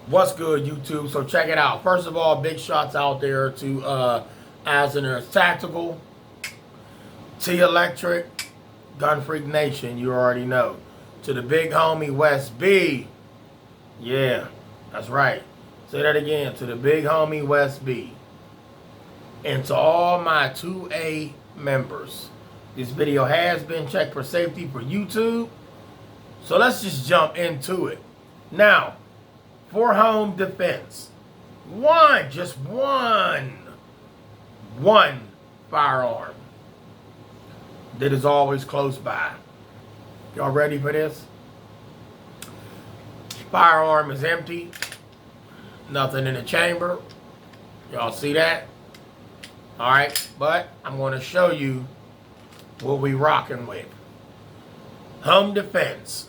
What's good, YouTube? So check it out. First of all, big shots out there to Asner Tactical, T Electric, Gun Freak Nation. You already know. To the big homie West B. Yeah, that's right. Say that again. To the big homie West B. And to all my 2A members. This video has been checked for safety for YouTube. So let's just jump into it. Now, for home defense, just one firearm that is always close by. Y'all ready for this? Firearm is empty. Nothing in the chamber. Y'all see that? Alright, but I'm going to show you what we rocking with. Home defense,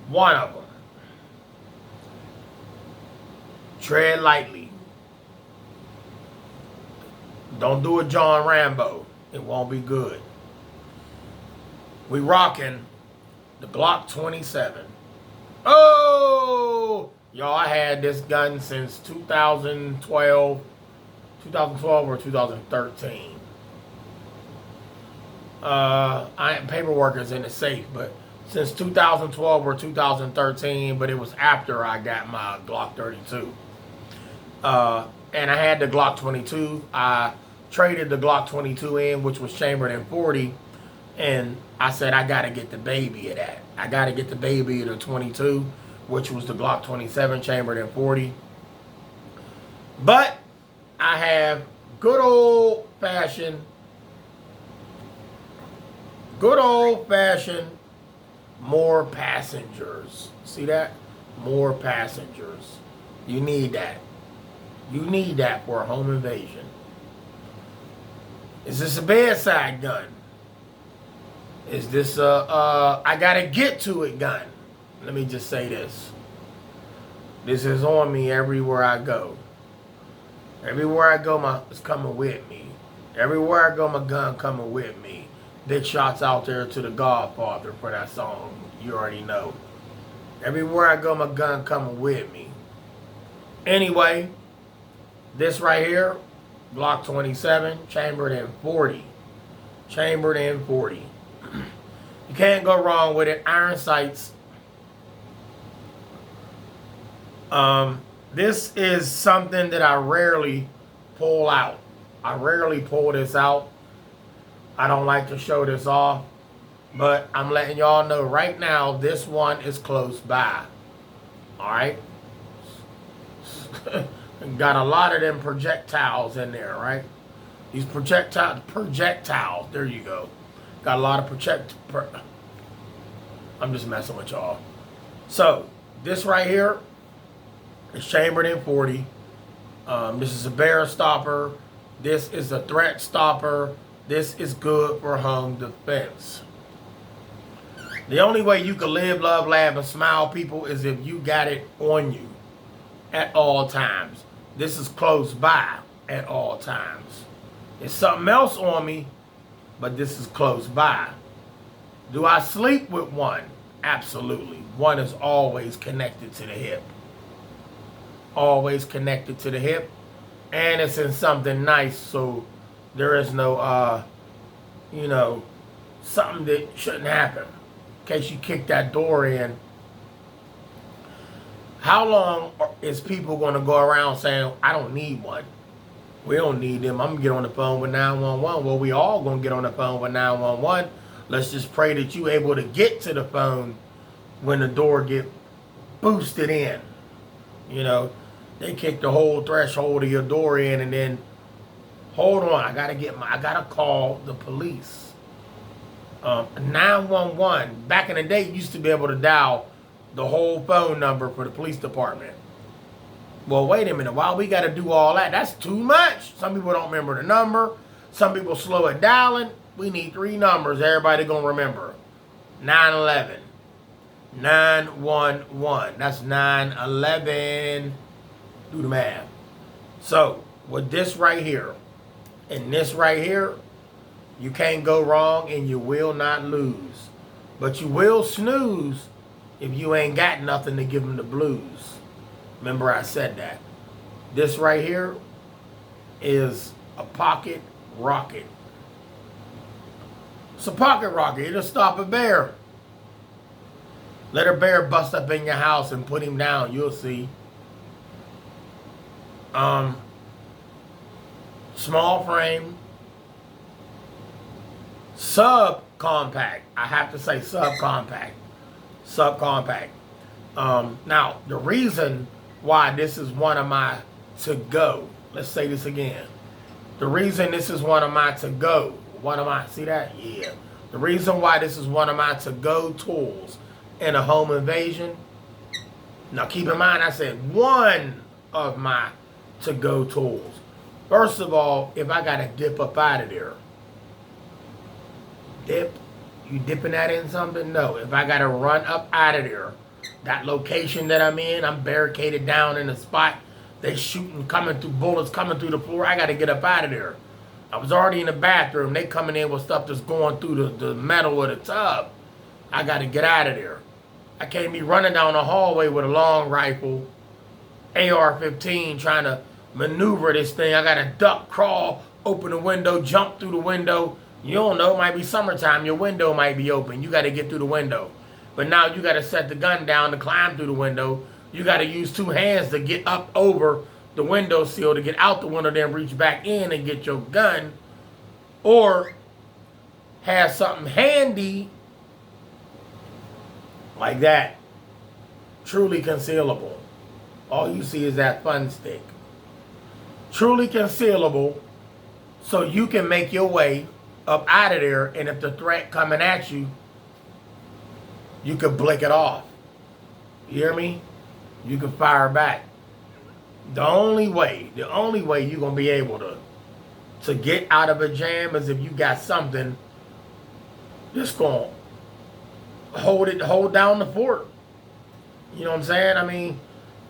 one of them. Tread lightly. Don't do a John Rambo. It won't be good. We rocking the Glock 27. Oh! Y'all, I had this gun since 2012 or 2013. Paperwork is in the safe, but since 2012 or 2013, but it was after I got my Glock 32. And I had the Glock 22. I traded the Glock 22 in, which was chambered in 40. And I said, I got to get the baby of that. I got to get the baby of the 22, which was the Glock 27 chambered in 40. But I have good old fashioned more passengers. See that? More passengers. You need that. You need that for a home invasion. Is this a bedside gun? Is this a I gotta get to it gun? Let me just say this. This is on me everywhere I go. Everywhere I go, it's coming with me. Everywhere I go, my gun coming with me. Big shots out there to the Godfather for that song. You already know. Everywhere I go, my gun coming with me. Anyway, this right here, Glock 27, chambered in 40. Chambered in 40. You can't go wrong with it. Iron sights. This is something that I rarely pull out. I rarely pull this out. I don't like to show this off. But I'm letting y'all know right now, this one is close by. Alright? Got a lot of them projectiles in there, right? These projectiles, there you go. Got a lot of I'm just messing with y'all. So, this right here is chambered in 40. This is a bear stopper. This is a threat stopper. This is good for home defense. The only way you can live, love, laugh, and smile, people, is if you got it on you at all times. This is close by at all times. It's something else on me, but this is close by. Do I sleep with one? Absolutely. One is always connected to the hip. Always connected to the hip. And it's in something nice, so there is no, something that shouldn't happen. In case you kick that door in. How long is people going to go around saying, I don't need one? We don't need them. I'm going to get on the phone with 911. Well, we all going to get on the phone with 911. Let's just pray that you're able to get to the phone when the door get boosted in. You know, they kick the whole threshold of your door in and then, hold on, I got to call the police. 911, back in the day, you used to be able to dial the whole phone number for the police department. Well, wait a minute. Why we got to do all that? That's too much. Some people don't remember the number. Some people slow it dialing. We need 3 numbers. Everybody going to remember. 911. 911. That's 911. Do the math. So, with this right here, and this right here, you can't go wrong and you will not lose. But you will snooze if you ain't got nothing to give them the blues. Remember I said that. This right here is a pocket rocket. It's a pocket rocket. It'll stop a bear. Let a bear bust up in your house and put him down. You'll see. Small frame. Subcompact. I have to say subcompact. Subcompact. Now, the reason why this is one of my to-go. Let's say this again. The reason this is one of my to-go. See that? Yeah. The reason why this is one of my to-go tools in a home invasion. Now, keep in mind, I said one of my to-go tools. First of all, if I got to dip up out of there. Dip? You dipping that in something? No. If I got to run up out of there, that location that I'm in, I'm barricaded down in a spot. They shooting, coming through, bullets coming through the floor. I got to get up out of there. I was already in the bathroom. They coming in with stuff that's going through the metal of the tub. I got to get out of there. I can't be running down the hallway with a long rifle, AR-15, trying to maneuver this thing. I got to duck, crawl, open the window, jump through the window. You don't know, it might be summertime. Your window might be open. You got to get through the window. But now you got to set the gun down to climb through the window. You got to use two hands to get up over the window sill to get out the window, then reach back in and get your gun. Or have something handy like that. Truly concealable. All you see is that fun stick. Truly concealable, so you can make your way up out of there, and if the threat coming at you, you can blink it off. You hear me? You can fire back. The only way you're going to be able to get out of a jam is if you got something that's going to hold down the fort. You know what I'm saying? I mean,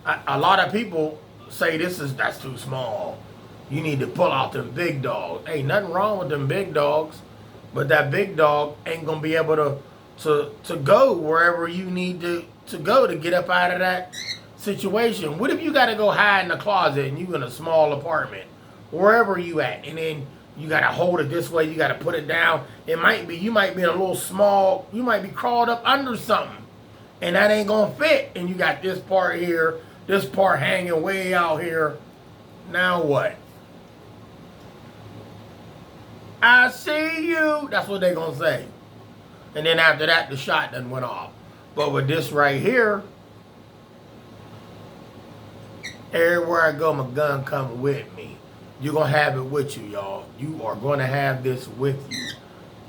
a lot of people say that's too small. You need to pull out them big dogs. Ain't nothing wrong with them big dogs, but that big dog ain't going to be able to go wherever you need to go to get up out of that situation. What if you got to go hide in the closet and you in a small apartment, wherever you at, and then you got to hold it this way, you got to put it down. You might be in a little small, you might be crawled up under something, and that ain't going to fit, and you got this part here, this part hanging way out here. Now what? I see you. That's what they going to say. And then after that, the shot done went off. But with this right here, everywhere I go, my gun coming with me. You're going to have it with you, y'all. You are going to have this with you.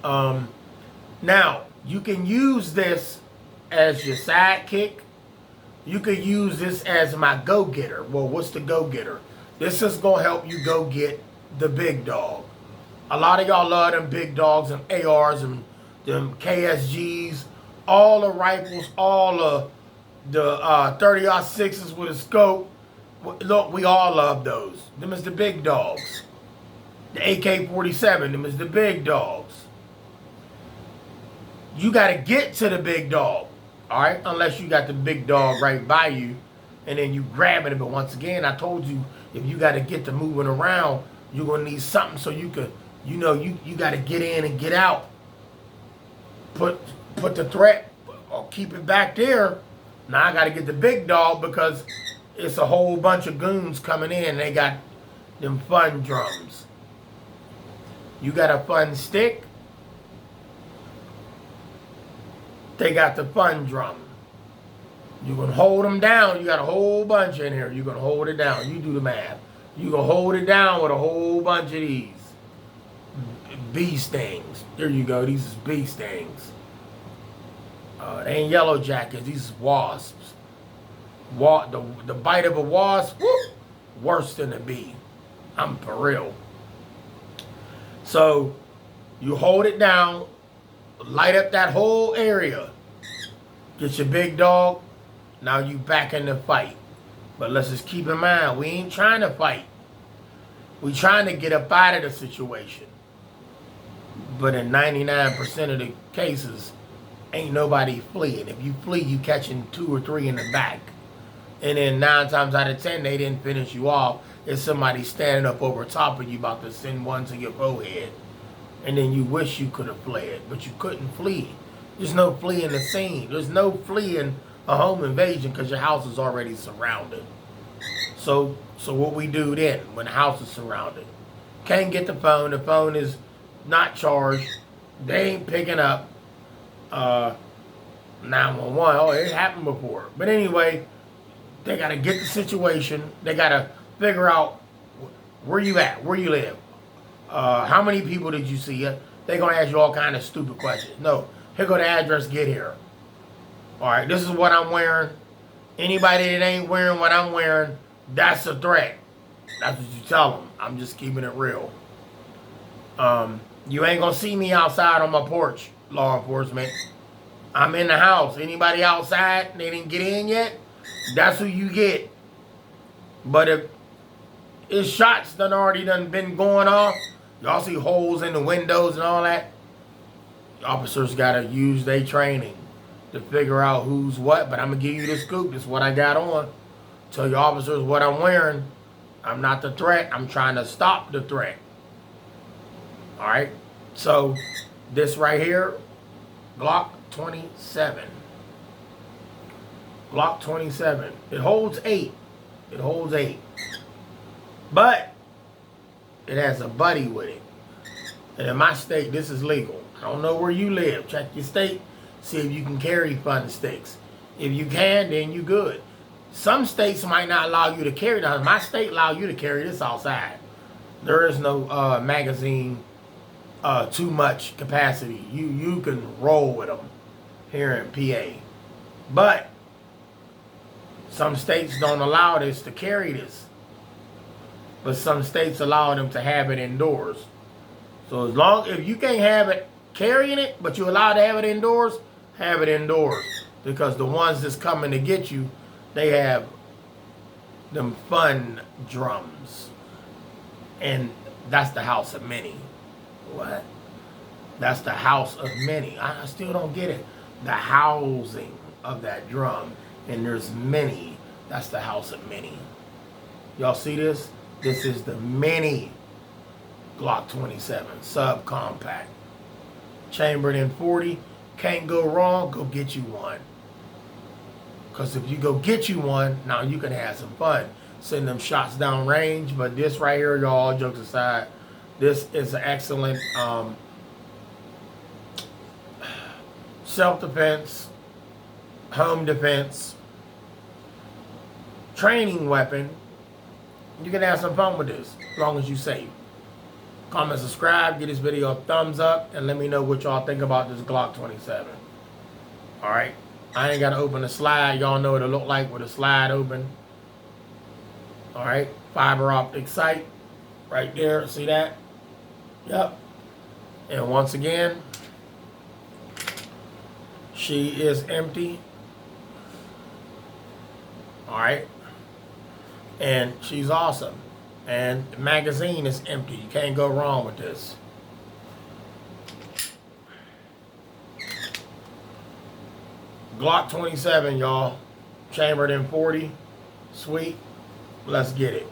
Now, you can use this as your sidekick. You could use this as my go-getter. Well, what's the go-getter? This is going to help you go get the big dog. A lot of y'all love them big dogs and ARs and them KSGs, all the rifles, all of the 30-06s with a scope. Look, we all love those. Them is the big dogs. The AK-47, them is the big dogs. You got to get to the big dog, all right? Unless you got the big dog right by you, and then you grabbing it. But once again, I told you, if you got to get to moving around, you're going to need something so you could, you got to get in and get out. Put the threat, or keep it back there. Now I got to get the big dog because it's a whole bunch of goons coming in. They got them fun drums. You got a fun stick. They got the fun drum. You can hold them down. You got a whole bunch in here. You can hold it down. You do the math. You can hold it down with a whole bunch of these bee stings. There you go. These is bee stings. They ain't yellow jackets. These is wasps. The bite of a wasp, whoop, worse than a bee. I'm for real. So you hold it down, light up that whole area, get your big dog. Now you back in the fight. But let's just keep in mind, we ain't trying to fight. We trying to get up out of the situation. But in 99% of the cases, ain't nobody fleeing. If you flee, you catching 2 or 3 in the back. And then 9 times out of 10, they didn't finish you off. It's somebody standing up over top of you about to send one to your forehead. And then you wish you could have fled, but you couldn't flee. There's no fleeing the scene. There's no fleeing a home invasion because your house is already surrounded. So what we do then when the house is surrounded? Can't get the phone. The phone is not charged. They ain't picking up 911. Oh, it happened before. But anyway, they got to get the situation. They got to figure out where you at, where you live. How many people did you see? They're going to ask you all kind of stupid questions. No, here go the address, get here. All right, this is what I'm wearing. Anybody that ain't wearing what I'm wearing, that's a threat. That's what you tell them. I'm just keeping it real. You ain't going to see me outside on my porch, law enforcement. I'm in the house. Anybody outside, they didn't get in yet, that's who you get. But if shots done already been going off, y'all see holes in the windows and all that, officers got to use their training to figure out who's what. But I'm going to give you the scoop. This is what I got on. Tell your officers what I'm wearing. I'm not the threat. I'm trying to stop the threat. All right? So this right here, Glock 27. Glock 27. It holds 8. It holds 8. But it has a buddy with it. And in my state, this is legal. I don't know where you live. Check your state. See if you can carry fun sticks. If you can, then you good. Some states might not allow you to carry them. My state allow you to carry this outside. There is no magazine too much capacity. You can roll with them here in PA. But some states don't allow this to carry this. But some states allow them to have it indoors. So if you can't have it carrying it, but you're allowed to have it indoors, have it indoors. Because the ones that's coming to get you, they have them fun drums. And that's the house of many. What? That's the house of many. I still don't get it. The housing of that drum. And there's many. That's the house of many. Y'all see this? This is the mini Glock 27 subcompact. Chambered in 40. Can't go wrong. Go get you one. Because if you go get you one, now you can have some fun. Send them shots down range. But this right here, y'all, all jokes aside, this is an excellent self-defense, home defense, training weapon. You can have some fun with this as long as you're safe. Comment, subscribe, give this video a thumbs up, and let me know what y'all think about this Glock 27. Alright? I ain't got to open the slide. Y'all know what it look like with a slide open. Alright? Fiber optic sight. Right there. See that? Yep. And once again, she is empty. Alright? And she's awesome. And the magazine is empty. You can't go wrong with this. Glock 27, y'all. Chambered in 40. Sweet. Let's get it.